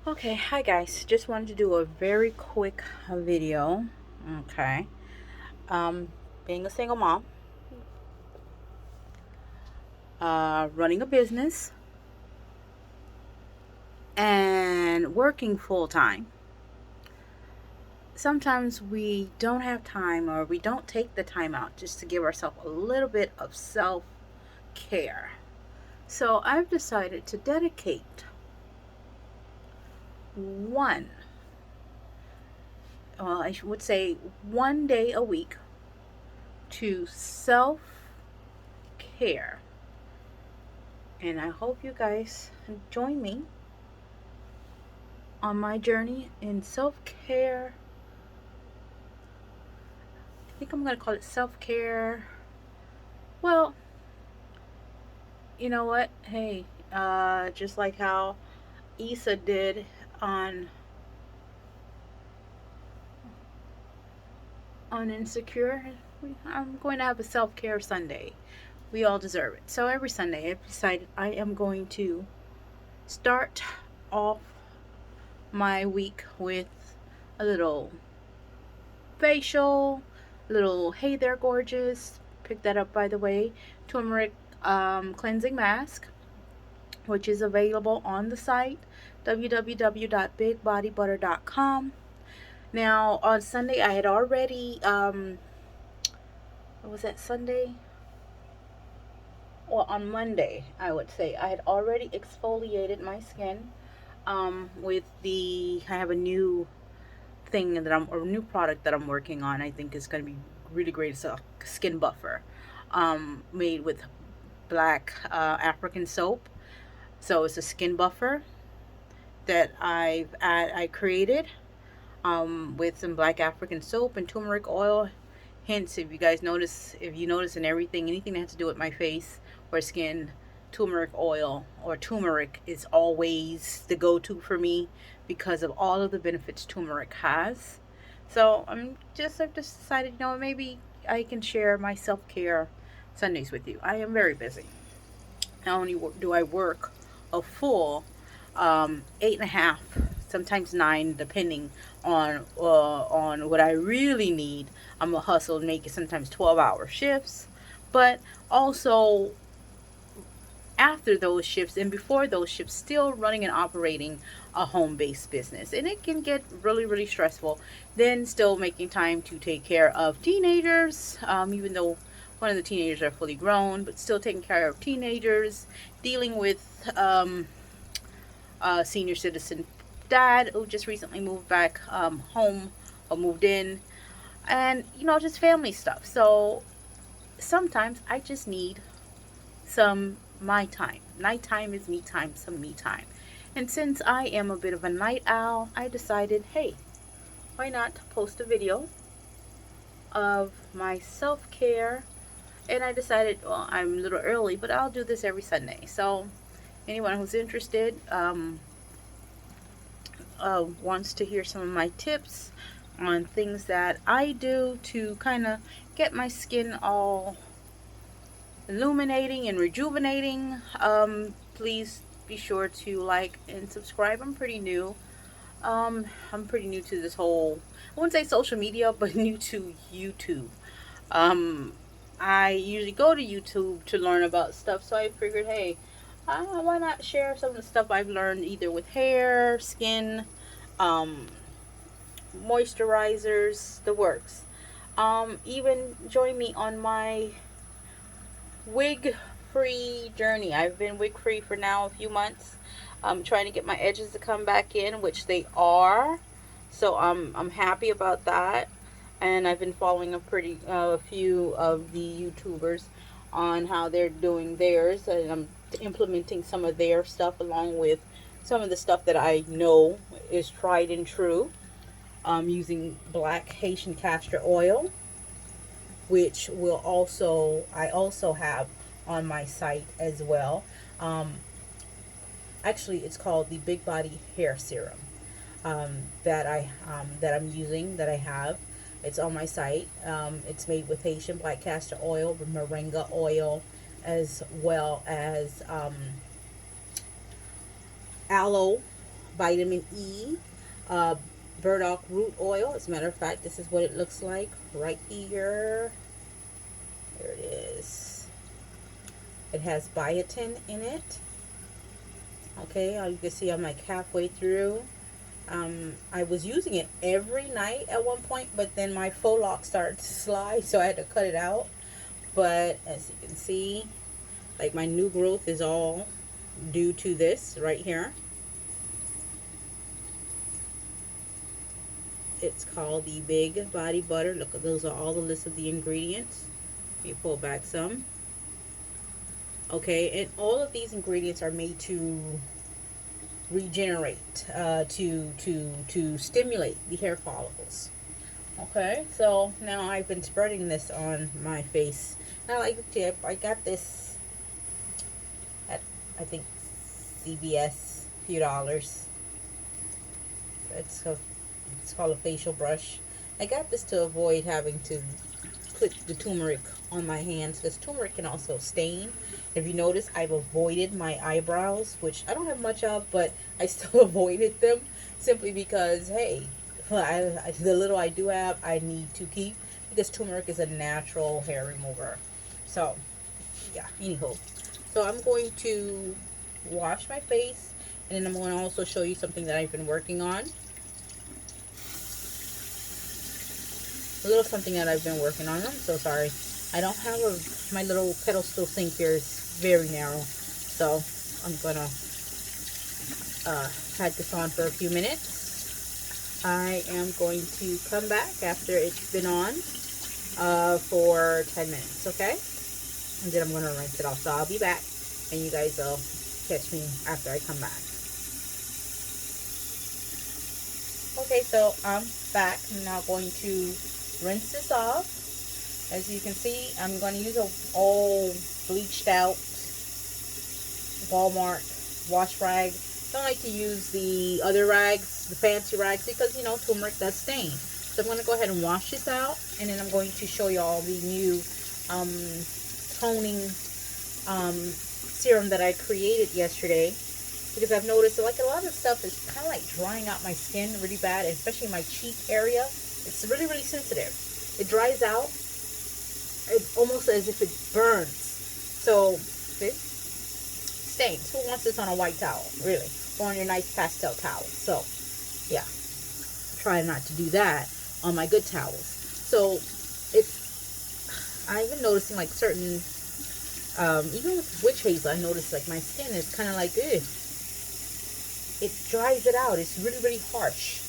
Okay, hi guys. Just wanted to do a very quick video. Okay. Um, Being a single mom, running a business, and working full time. Sometimes we don't have time or we don't take the time out just to give ourselves a little bit of self care. So I've decided to dedicate one, I would say 1 day a week to self care. And I hope you guys join me on my journey in self care. I think I'm going to call it self care. Well, you know what? Hey, just like how Issa did on Insecure, I'm going to have a self care Sunday. We all deserve it. So every Sunday, I've decided I am going to start off my week with a little facial, little hey there gorgeous. Pick that up, by the way. Turmeric cleansing mask, which is available on the site www.bigbodybutter.com. Now on Sunday I had already what was that Sunday? Well, on Monday I would say I had already exfoliated my skin with the I have a new thing that I'm or new product that I'm working on. I think is going to be really great. It's a skin buffer made with black African soap. So it's a skin buffer that I created with some black African soap and turmeric oil. Hence, if you notice in anything that has to do with my face or skin, turmeric oil or turmeric is always the go-to for me because of all of the benefits turmeric has. So I've just decided, maybe I can share my self-care Sundays with you. I am very busy. Not only do I work a full 8.5, sometimes 9, depending on what I really need. I'm a hustle and make it sometimes 12-hour shifts, but also after those shifts and before those shifts, still running and operating a home-based business, and it can get really, really stressful. Then still making time to take care of teenagers, even though one of the teenagers are fully grown, but still taking care of teenagers, dealing with a senior citizen dad who just recently moved back home or moved in, and just family stuff. So sometimes I just need some my time. Nighttime is me time, some me time. And since I am a bit of a night owl, I decided, hey, why not post a video of my self care? And I decided, well, I'm a little early, but I'll do this every Sunday. So anyone who's interested wants to hear some of my tips on things that I do to kind of get my skin all illuminating and rejuvenating, please be sure to like and subscribe. I'm pretty new to this whole, I wouldn't say social media, but new to YouTube. Um, I usually go to YouTube to learn about stuff, so I figured, hey, why not share some of the stuff I've learned either with hair, skin, um, moisturizers, the works. Even join me on my wig free journey. I've been wig free for now a few months. I'm trying to get my edges to come back in, which they are. So I'm happy about that. And I've been following a few of the YouTubers on how they're doing theirs, and I'm implementing some of their stuff along with some of the stuff that I know is tried and true. Using black Haitian castor oil, which I also have on my site as well. Um, Actually, it's called the Big Body Hair Serum that I'm using, that I have. It's on my site. It's made with Haitian black castor oil, moringa oil, as well as aloe vitamin E, uh, burdock root oil. As a matter of fact, this is what it looks like right here. There it is. It has biotin in it. Okay, you can see I'm like halfway through. I was using it every night at one point, but then my faux lock started to slide, so I had to cut it out. But as you can see, like my new growth is all due to this right here. It's called the Big Body Butter. Look, those are all the list of the ingredients. Let me pull back some. Okay, and all of these ingredients are made to regenerate, to stimulate the hair follicles. Okay, so now I've been spreading this on my face. I like the tip. I got this at, I think, CVS, a few dollars. It's called a facial brush. I got this to avoid having to put the turmeric on my hands, because turmeric can also stain. If you notice, I've avoided my eyebrows, which I don't have much of, but I still avoided them simply because, hey, the little I do have, I need to keep, because turmeric is a natural hair remover. So, yeah, anywho. So I'm going to wash my face, and then I'm going to also show you something that I've been working on. A little something that I've been working on. I'm so sorry. I don't have my little pedestal sink here is very narrow. So I'm going to had this on for a few minutes. I am going to come back after it's been on for 10 minutes, okay? And then I'm going to rinse it off. So I'll be back, and you guys will catch me after I come back. Okay, so I'm back. I'm now going to rinse this off. As you can see, I'm going to use a old bleached out Walmart wash rag. I don't like to use the other rags, the fancy rags, because, you know, turmeric does stain. So I'm going to go ahead and wash this out, and then I'm going to show you all the new toning serum that I created yesterday, because I've noticed that, like, a lot of stuff is kind of like drying out my skin really bad, especially my cheek area. It's really, really sensitive. It dries out. It's almost as if it burns. So, this stains. Who wants this on a white towel, really? Or on your nice pastel towel? So, yeah. Try not to do that on my good towels. So, I've been noticing, like, certain, even with witch hazel, I noticed, like, my skin is kind of like, ugh. It dries it out. It's really, really harsh.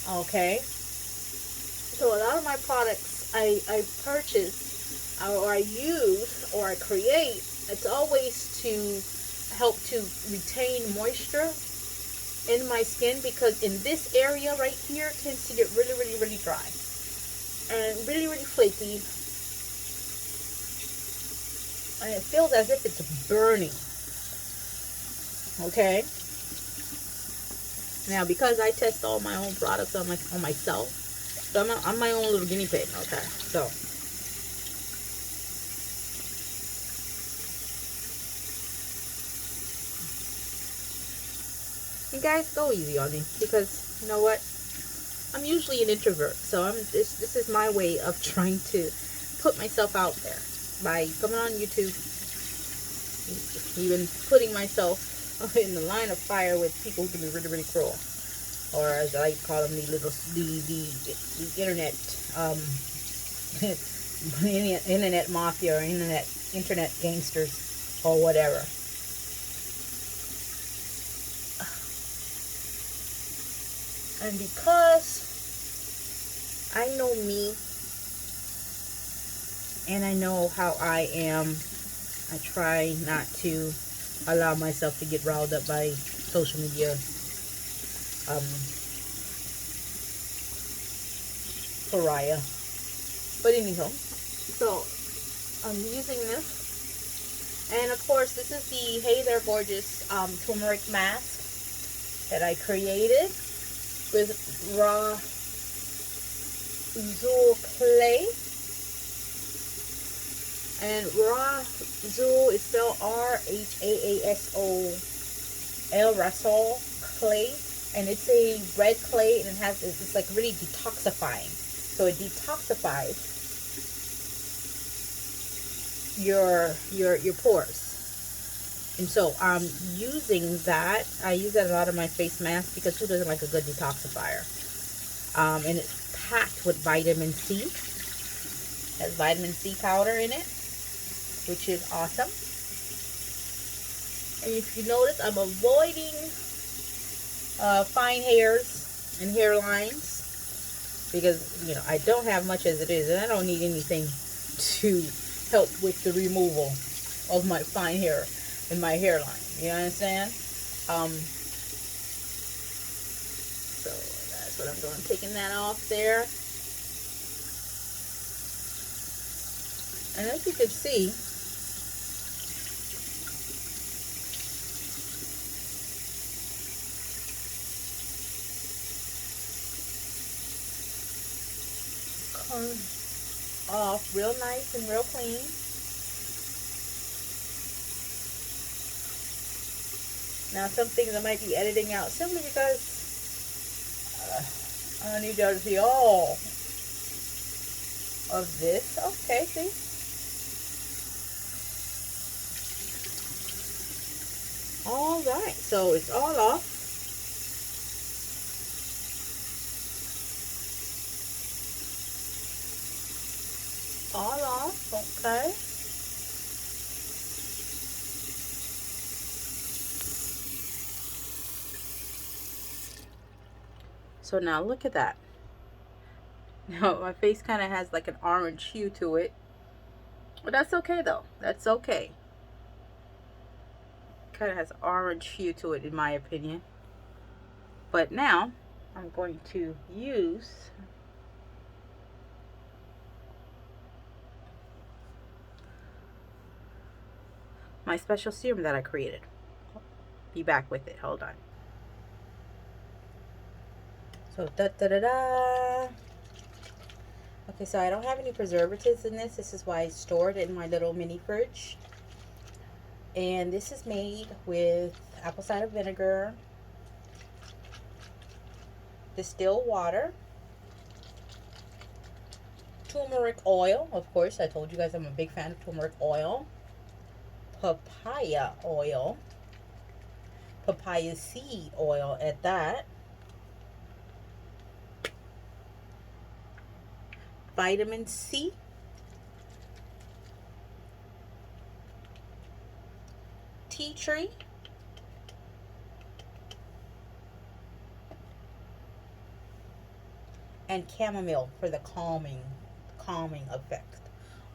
Okay? So, a lot of my products I purchase or I use or I create, it's always to help to retain moisture in my skin, because in this area right here tends to get really, really, really dry and really, really flaky, and it feels as if it's burning. Okay, now because I test all my own products on myself, so I'm my own little guinea pig. Okay, so you guys, go easy on me, because you know what? I'm usually an introvert, so this is my way of trying to put myself out there by coming on YouTube, even putting myself in the line of fire with people who can be really, really cruel, or as I like to call them, the internet internet mafia, or internet gangsters, or whatever. And because I know me, and I know how I am, I try not to allow myself to get riled up by social media pariah. But anyhow, so I'm using this, and of course this is the Hey There Gorgeous turmeric mask that I created with raw Zool clay. And raw Zool is spelled RHAASOL, Rasol clay. And it's a red clay, and it's like really detoxifying. So it detoxifies your pores. And so I'm using that. I use that a lot on my face mask because who doesn't like a good detoxifier? And it's packed with vitamin C. It has vitamin C powder in it, which is awesome. And if you notice, I'm avoiding fine hairs and hairlines because, you know, I don't have much as it is, and I don't need anything to help with the removal of my fine hair and my hairline. You understand? So that's what I'm doing, taking that off there. And as you can see, comes off real nice and real clean. Now some things I might be editing out simply because I don't need y'all to see all of this. Okay, see? All right, so it's all off. All off, okay. So now look at that. Now my face kind of has like an orange hue to it. But that's okay though. That's okay. Kind of has orange hue to it in my opinion. But now I'm going to use my special serum that I created. Be back with it. Hold on. So da da da da. Okay, so I don't have any preservatives in this. This is why I stored it in my little mini fridge. And this is made with apple cider vinegar, distilled water, turmeric oil. Of course, I told you guys I'm a big fan of turmeric oil. Papaya oil. Papaya seed oil at that. Vitamin C. Tea tree. And chamomile for the calming effect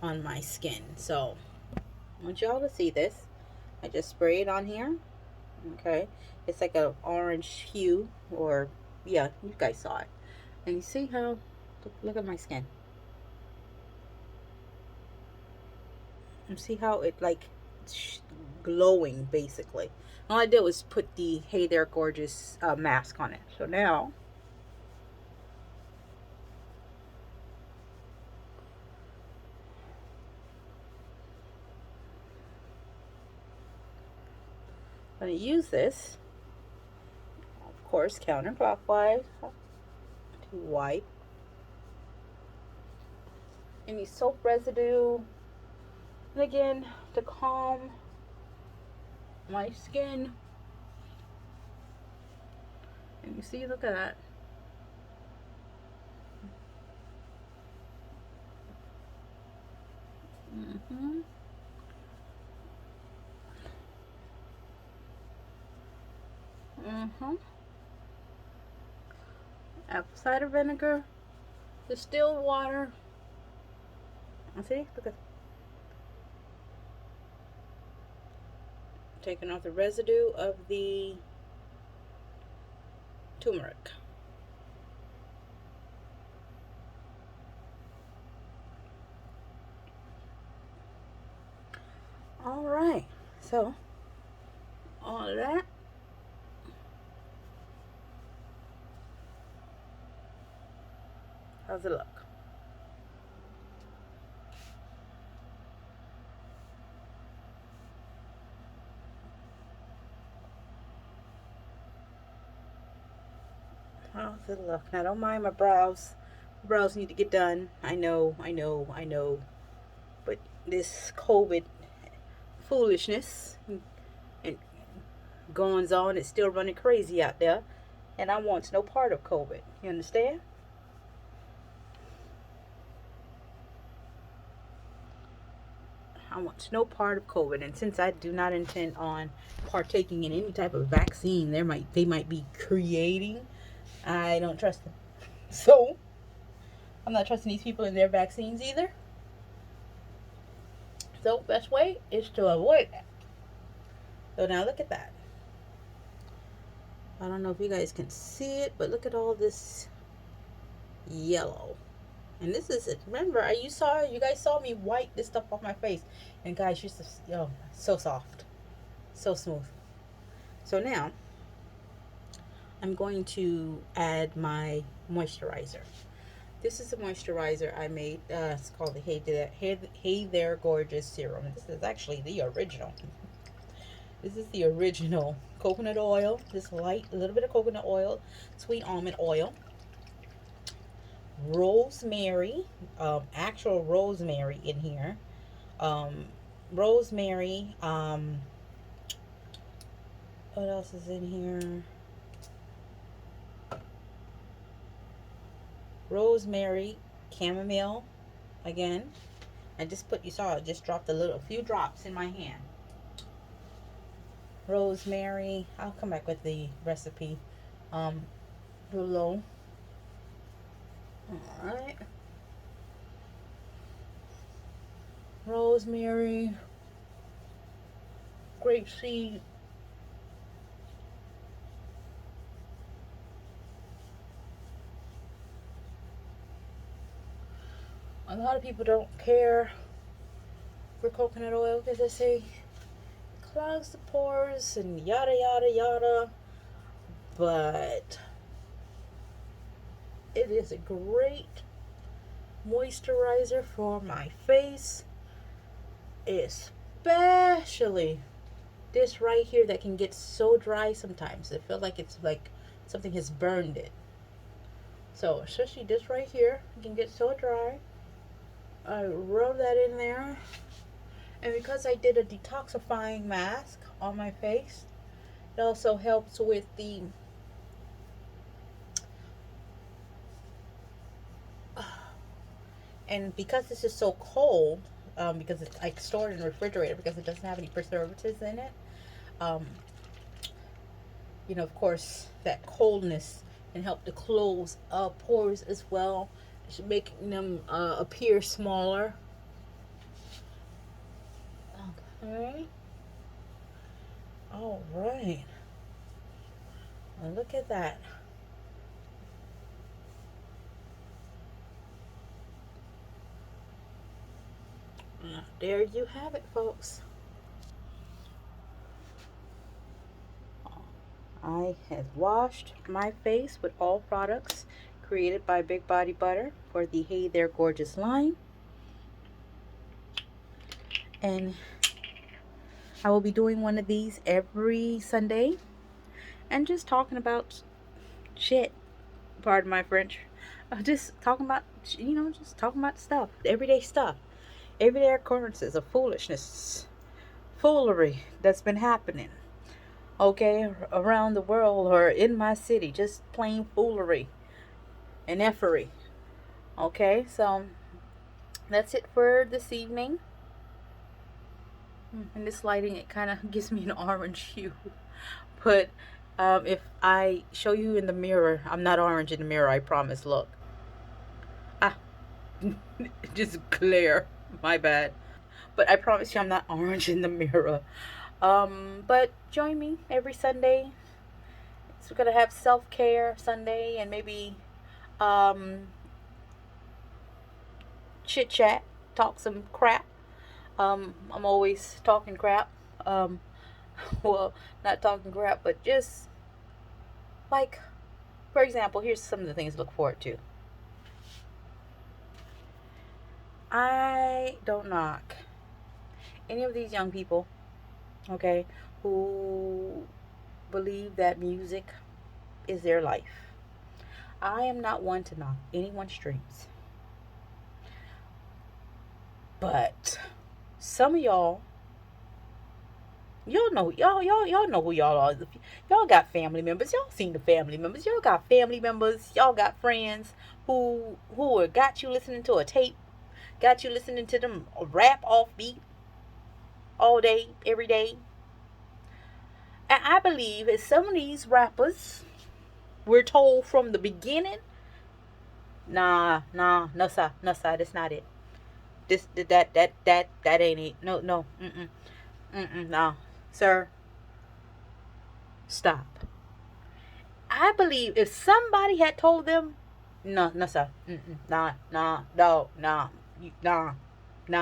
on my skin. So I want y'all to see this. I just spray it on here. Okay, it's like an orange hue, or yeah, you guys saw it. And you see how, look at my skin. You see how it like glowing basically. All I did was put the Hey There Gorgeous mask on it. So now I'm going to use this, of course, counterclockwise to wipe any soap residue, and again to calm my skin. And you see, look at that. Mm-hmm. Mm-hmm. Apple cider vinegar, distilled water. See, look at, taking off the residue of the turmeric. All right, so all of that. How's it look? How's it look? Now, don't mind my brows. Brows need to get done. I know. But this COVID foolishness and goings on is still running crazy out there. And I want no part of COVID. You understand? I want no part of COVID. And since I do not intend on partaking in any type of vaccine they might be creating, I don't trust them. So I'm not trusting these people in their vaccines either. So best way is to avoid that. So now look at that. I don't know if you guys can see it, but look at all this yellow. And this is it. Remember, you guys saw me wipe this stuff off my face. And guys, so soft. So smooth. So now I'm going to add my moisturizer. This is a moisturizer I made. It's called the Hey There Gorgeous Serum. This is actually the original. This is the original coconut oil. Just light, a little bit of coconut oil, sweet almond oil, rosemary, actual rosemary in here. Rosemary. What else is in here? Rosemary, chamomile. Again, you saw I just dropped a few drops in my hand. Rosemary. I'll come back with the recipe below. Alright. Rosemary, grapeseed, a lot of people don't care for coconut oil because they say it clogs the pores and yada yada yada, but it is a great moisturizer for my face, especially this right here that can get so dry sometimes. It feels like it's like something has burned it. So especially this right here, it can get so dry. I rub that in there. And because I did a detoxifying mask on my face, it also helps with the and because this is so cold, because it's like stored in the refrigerator because it doesn't have any preservatives in it, um, of course, that coldness can help to close pores as well, making them appear smaller. Okay. All right. And look at that. There you have it, folks. I have washed my face with all products created by Big Body Butter for the Hey There Gorgeous line. And I will be doing one of these every Sunday and just talking about shit. Pardon my French. Just talking about, just talking about stuff, stuff, everyday occurrences of foolery that's been happening, okay, around the world or in my city, just plain foolery and effery. Okay, so that's it for this evening. And this lighting, it kind of gives me an orange hue. But if I show you in the mirror, I'm not orange in the mirror, I promise. Look. Ah, just glare. My bad. But I promise you I'm not orange in the mirror. But join me every Sunday. So we're going to have self-care Sunday and maybe chit-chat, talk some crap. I'm always talking crap. Well, not talking crap, but just like, for example, here's some of the things to look forward to. I don't knock any of these young people, okay, who believe that music is their life. I am not one to knock anyone's dreams, but some of y'all know, y'all know who y'all are. Y'all got family members. Y'all seen the family members. Y'all got family members. Y'all got friends who got you listening to a tape, got you listening to them rap off beat all day, every day. And I believe that some of these rappers we're told from the beginning, no sir, no sir, that's not it. This that ain't it. No, no, no, sir, stop. I believe if somebody had told them, no sir, nah,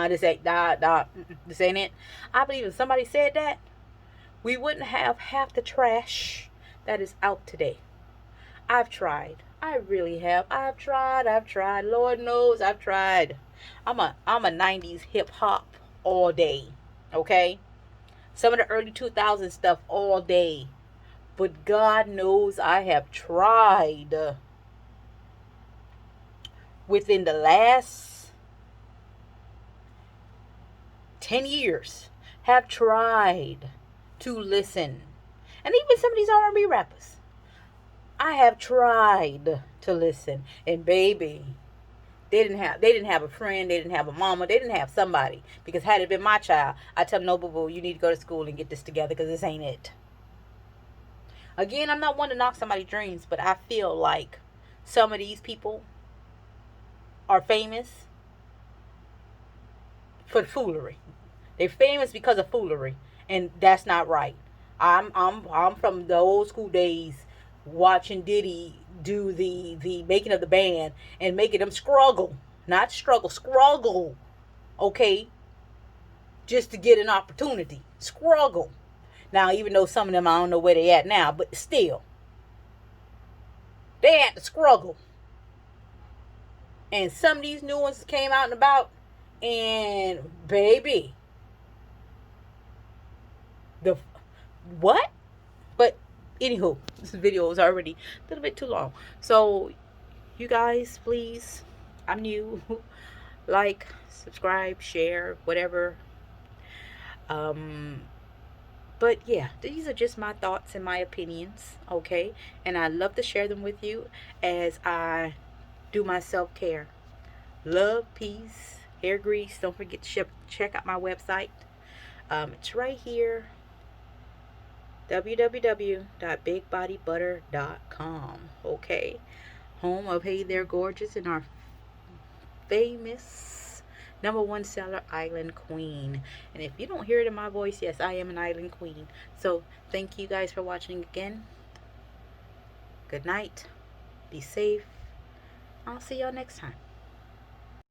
this ain't, this ain't it. I believe if somebody said that, we wouldn't have half the trash that is out today. I've tried. I really have. I've tried. I've tried. Lord knows I've tried. I'm a 90s hip hop all day. Okay? Some of the early 2000s stuff all day. But God knows I have tried within the last 10 years have tried to listen. And even some of these R&B rappers. I have tried to listen. And baby, they didn't have a friend, they didn't have a mama, they didn't have somebody. Because had it been my child, I tell them, no, boo boo, you need to go to school and get this together because this ain't it. Again, I'm not one to knock somebody's dreams, but I feel like some of these people are famous for foolery. They're famous because of foolery, and that's not right. I'm from the old school days, watching Diddy do the making of the band and making them struggle, not struggle, struggle. Okay, just to get an opportunity, struggle. Now, even though some of them I don't know where they at now, but still, they had to struggle. And some of these new ones came out and about, and baby, the what? But anywho, this video is already a little bit too long. So you guys, please, I'm new. Like, subscribe, share, whatever. Um, but yeah, these are just my thoughts and my opinions, okay? And I love to share them with you as I do my self-care. Love, peace, hair grease. Don't forget to check out my website. It's right here, www.bigbodybutter.com. Okay, home of Hey There Gorgeous and our famous #1 seller, Island Queen. And if you don't hear it in my voice, yes, I am an Island Queen. So thank you guys for watching again. Good night. Be safe. I'll see y'all next time.